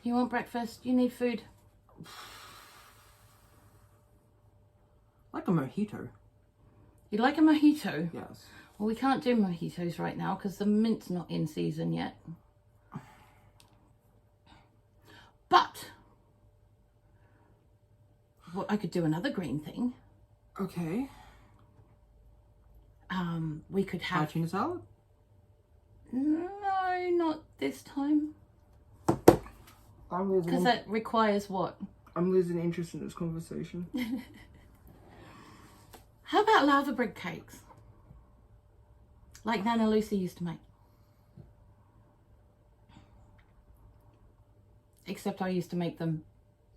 You want breakfast? You need food? Like a mojito. You like a mojito? Yes. Well, we can't do mojitos right now because the mint's not in season yet. But well, I could do another green thing. Okay. We could have tuna salad? No, not this time. I'm losing. Because that requires what? I'm losing interest in this conversation. How about Laverbread cakes? Like Nana Lucy used to make. Except I used to make them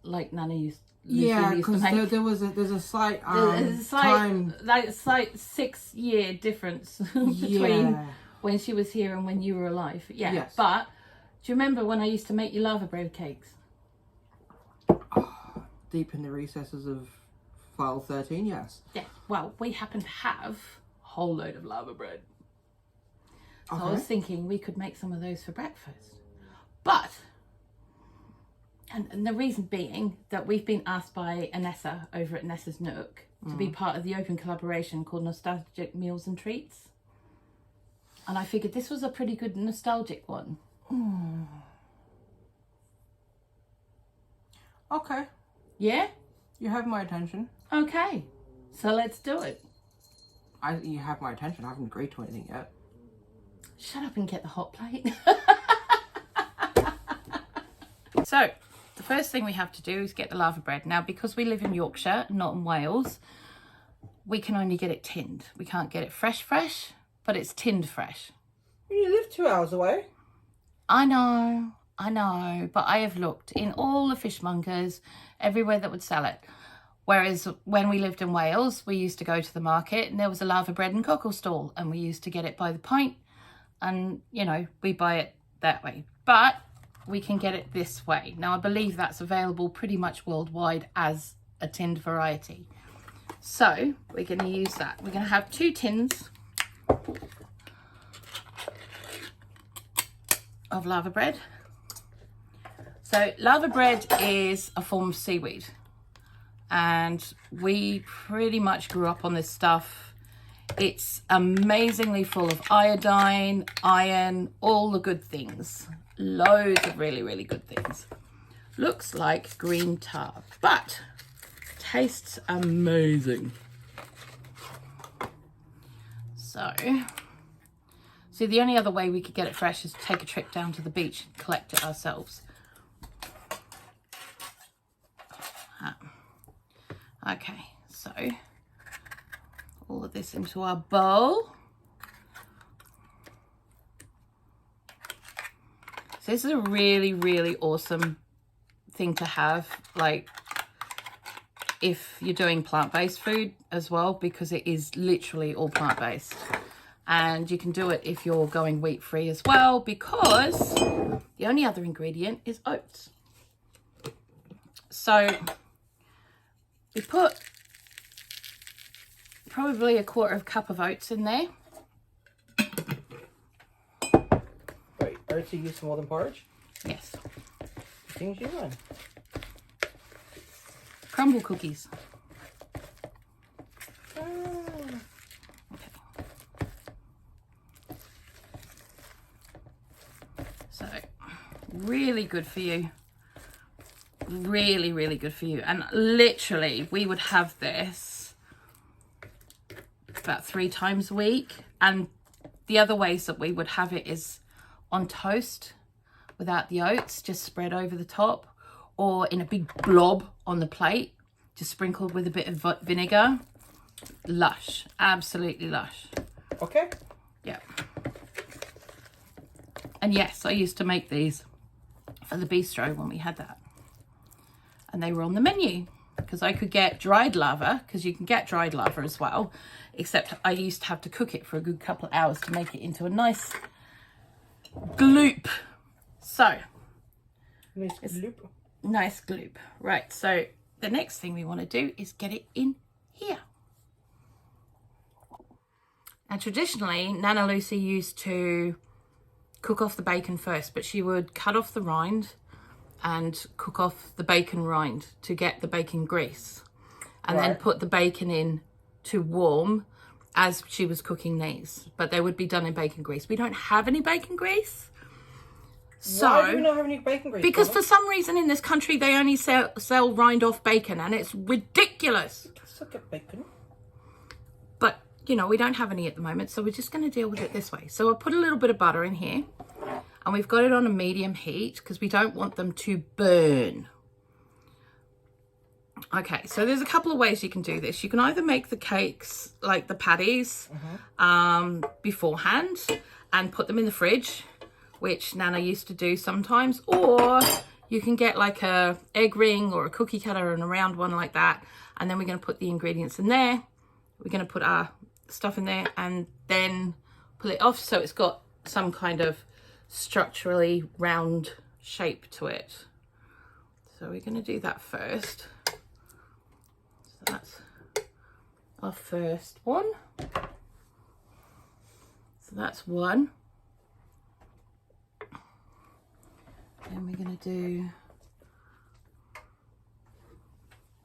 like Nana used. Yeah, because there's a slight time, like slight 6-year difference between when she was here and when you were alive. Yeah, yes. But do you remember when I used to make you Laverbread cakes? Deep in the recesses of file 13, yes. Yeah. Well, we happen to have a whole load of Laverbread. So I was thinking we could make some of those for breakfast, but. And the reason being that we've been asked by Nessa over at Nessa's Nook to be part of the open collaboration called Nostalgic Meals and Treats. And I figured this was a pretty good nostalgic one. Okay. Yeah? You have my attention. Okay. So let's do it. You have my attention. I haven't agreed to anything yet. Shut up and get the hot plate. So, the first thing we have to do is get the Laverbread. Now, because we live in Yorkshire, not in Wales, we can only get it tinned. We can't get it fresh, but it's tinned fresh. You live 2 hours away. I know, but I have looked in all the fishmongers, everywhere that would sell it. Whereas when we lived in Wales, we used to go to the market and there was a Laverbread and cockle stall and we used to get it by the pint and, you know, we buy it that way. But we can get it this way. Now, I believe that's available pretty much worldwide as a tinned variety. So we're going to use that. We're going to have 2 tins of Laverbread. So Laverbread is a form of seaweed. And we pretty much grew up on this stuff. It's amazingly full of iodine, iron, all the good things. Loads of really, really good things. Looks like green tar, but tastes amazing. So, see, the only other way we could get it fresh is to take a trip down to the beach and collect it ourselves. Okay, so all of this into our bowl. So this is a really, really awesome thing to have, like, if you're doing plant-based food as well, because it is literally all plant-based. And you can do it if you're going wheat-free as well, because the only other ingredient is oats. So we put probably 1/4 cup of oats in there. Wait, oats are used more than porridge? Yes. Things you learn. Crumble cookies. Okay. So, really good for you. Really, really good for you. And literally, we would have this about 3 times a week. And the other ways that we would have it is on toast without the oats, just spread over the top, or in a big blob on the plate, just sprinkled with a bit of vinegar. Lush, absolutely lush. Okay. Yeah. And yes, I used to make these for the bistro when we had that. And they were on the menu because I could get dried lava, because you can get dried lava as well, except I used to have to cook it for a good couple of hours to make it into a nice gloop. So, nice gloop. Nice gloop. Right, so the next thing we want to do is get it in here. Now, traditionally, Nana Lucy used to cook off the bacon first, but she would cut off the rind, and cook off the bacon rind to get the bacon grease, and then Right. put the bacon in to warm as she was cooking these. But they would be done in bacon grease. We don't have any bacon grease. So, why do we not have any bacon grease? because for some reason in this country they only sell rind off bacon, and it's ridiculous. Suck at bacon. But, you know, we don't have any at the moment, so we're just going to deal with it this way. So I'll put a little bit of butter in here, and we've got it on a medium heat because we don't want them to burn. Okay, so there's a couple of ways you can do this. You can either make the cakes, like the patties, beforehand and put them in the fridge, which Nana used to do sometimes, or you can get like a egg ring or a cookie cutter and a round one like that, and then we're going to put the ingredients in there. We're going to put our stuff in there and then pull it off so it's got some kind of structurally round shape to it. So we're going to do that first. So that's our first one. So that's one. And we're going to do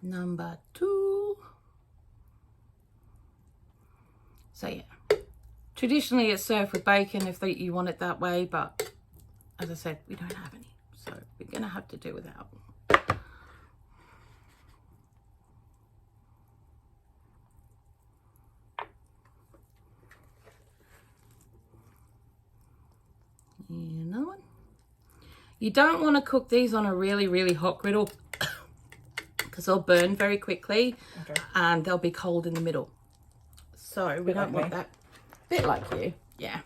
number 2. So yeah, traditionally it's served with bacon if you want it that way, but as I said, we don't have any, so we're going to have to do without. And another one. You don't want to cook these on a really hot griddle because they'll burn very quickly, and they'll be cold in the middle. So we don't want that. Bit like you, yeah.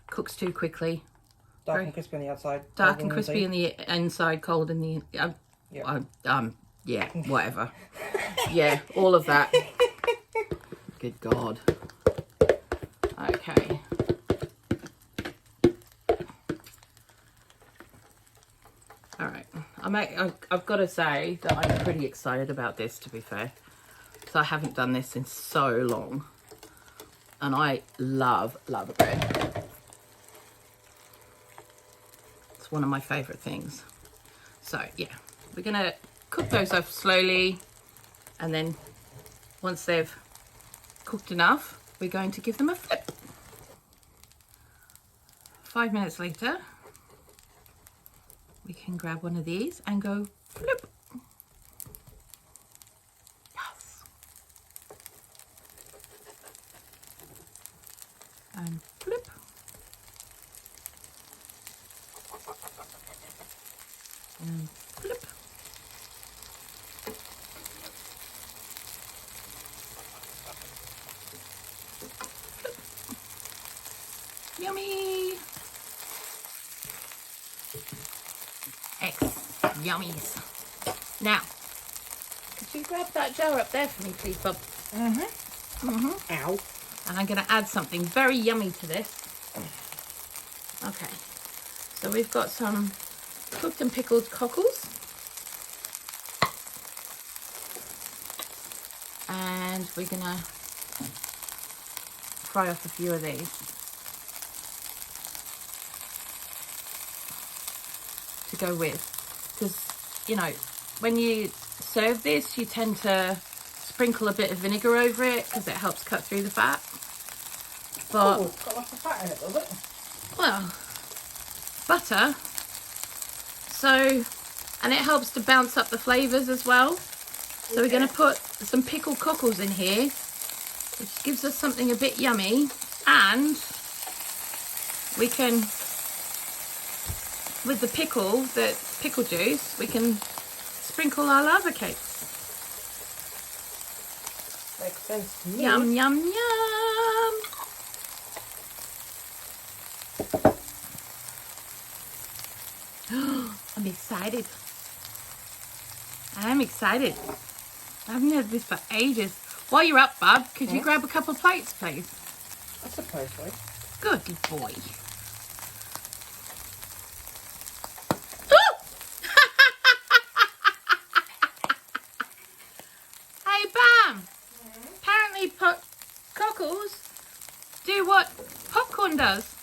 Cooks too quickly. Dark and crispy on the outside. Dark and crispy on the inside, cold in the yeah, whatever. Yeah, all of that. Good God. Okay. All right. I've got to say that I'm pretty excited about this, to be fair. So I haven't done this in so long, and I love Laverbread. It's one of my favorite things. So yeah, we're gonna cook those off slowly, and then once they've cooked enough, we're going to give them a flip. 5 minutes later, we can grab one of these and go flip. And flip. And flip. Flip. Yummy. Yummies. Now, could you grab that jar up there for me, please, Bob? Ow. And I'm going to add something very yummy to this. Okay, so we've got some cooked and pickled cockles. And we're going to fry off a few of these to go with. Because, you know, when you serve this, you tend to sprinkle a bit of vinegar over it because it helps cut through the fat. But, it's got lots of fat in it, does it? well, butter. So, and it helps to bounce up the flavours as well. So we're going to put some pickled cockles in here, which gives us something a bit yummy. And we can, with the pickle juice, we can sprinkle our lava cakes. Makes sense to me. Yum, yum, yum. I'm excited. I'm excited. I haven't had this for ages. While you're up, Bub, could you grab a couple of plates, please? I suppose so. Good boy. Hey, Bam. Apparently cockles do what popcorn does.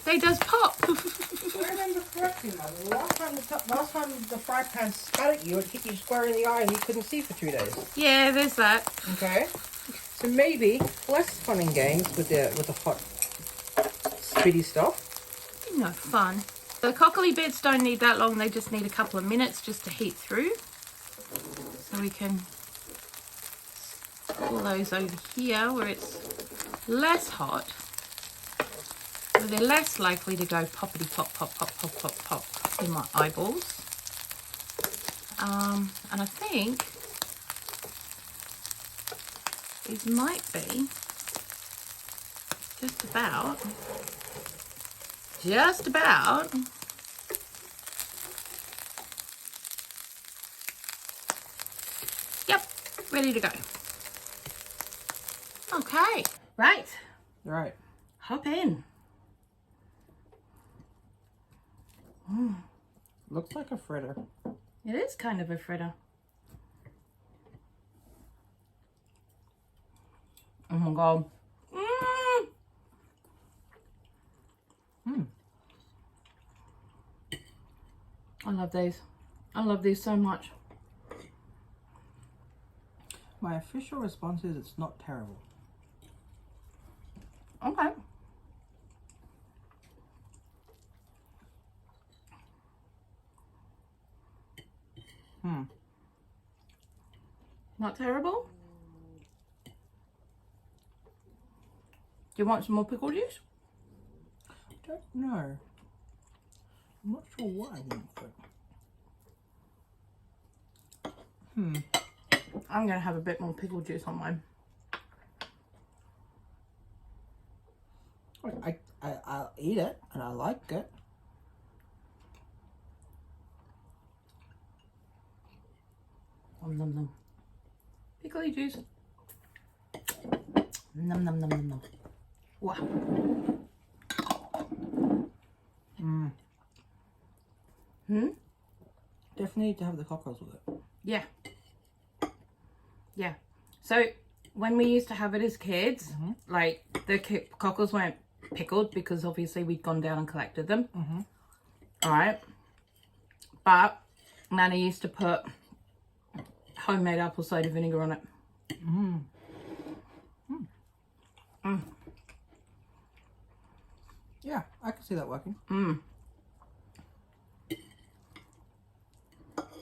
They does pop. I remember correctly, Mum. Last time the fry pan spat at you, it hit you square in the eye and you couldn't see for 2 days. Yeah, there's that. Okay. So maybe less fun and games with the hot spitty stuff. No fun. The cockly bits don't need that long. They just need a couple of minutes just to heat through. So we can pull those over here where it's less hot. So they're less likely to go poppity pop, pop, pop, pop, pop, pop in my eyeballs. And I think these might be just about. Yep, ready to go. Okay, right. Right. Hop in. Looks like a fritter. It is kind of a fritter. Oh my god. I love these. I love these so much. My official response is it's not terrible. Okay. Not terrible? Do you want some more pickle juice? I don't know. I'm not sure what I want, but... I'm going to have a bit more pickle juice on mine. I'll eat it, and I like it. Nom nom nom. Pickly juice. Nom nom nom nom nom. Wow. Definitely need to have the cockles with it. Yeah. Yeah. So when we used to have it as kids, like the cockles weren't pickled because obviously we'd gone down and collected them. All right. But Nanna used to put homemade apple cider vinegar on it. Yeah, I can see that working.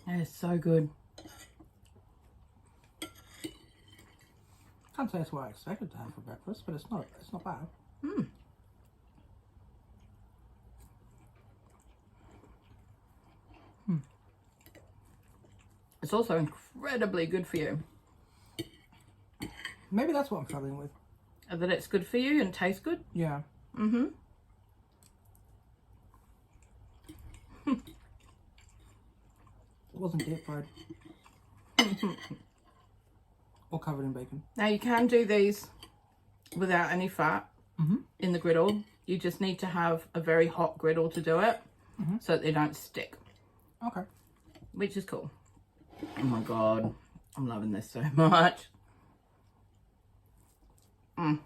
That is so good. Can't say it's what I expected to have for breakfast, but it's not bad. It's also incredibly good for you. Maybe that's what I'm struggling with. That it's good for you and tastes good. Yeah. It wasn't deep fried. Or covered in bacon. Now you can do these without any fat in the griddle. You just need to have a very hot griddle to do it so that they don't stick. Okay. Which is cool. Oh my god, I'm loving this so much. Yum,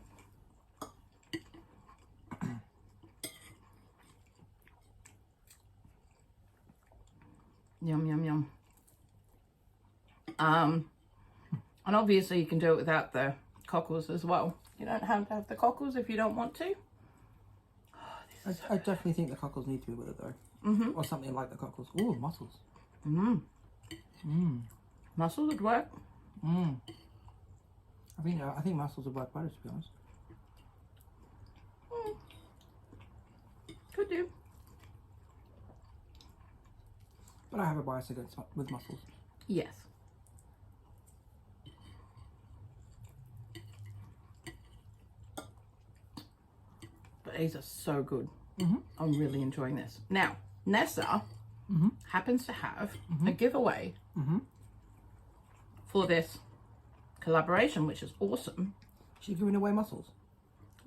yum, yum. And obviously you can do it without the cockles as well. You don't have to have the cockles if you don't want to. I definitely think the cockles need to be with it though. Or something like the cockles. Ooh, mussels. Mussels would work. I think mussels would work better, to be honest. Could do. But I have a bias against with mussels. Yes. But these are so good. I'm really enjoying this. Now, Nessa happens to have a giveaway for this collaboration, which is awesome. She's giving away mussels.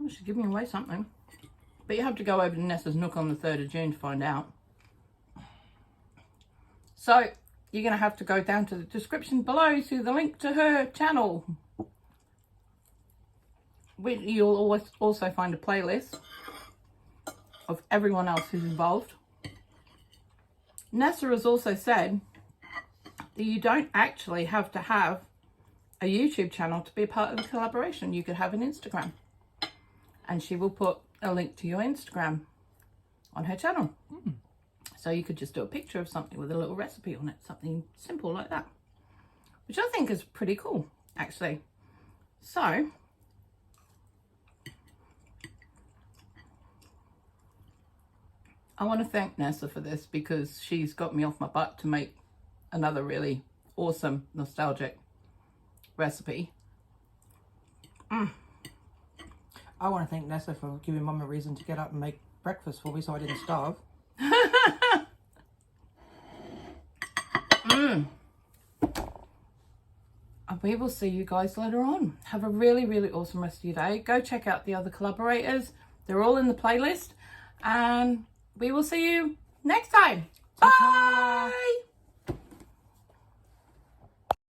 Oh, she's giving away something. But you have to go over to Nessa's Nook on the 3rd of June to find out. So, you're going to have to go down to the description below to the link to her channel. You'll always also find a playlist of everyone else who's involved. Nessa has also said that you don't actually have to have a YouTube channel to be a part of the collaboration. You could have an Instagram, and she will put a link to your Instagram on her channel. So you could just do a picture of something with a little recipe on it, something simple like that, which I think is pretty cool, actually. So I want to thank Nessa for this, because she's got me off my butt to make another really awesome nostalgic recipe. I want to thank Nessa for giving Mum a reason to get up and make breakfast for me so I didn't starve. And we will see you guys later on. Have a really, really awesome rest of your day. Go check out the other collaborators. They're all in the playlist. And we will see you next time. Bye!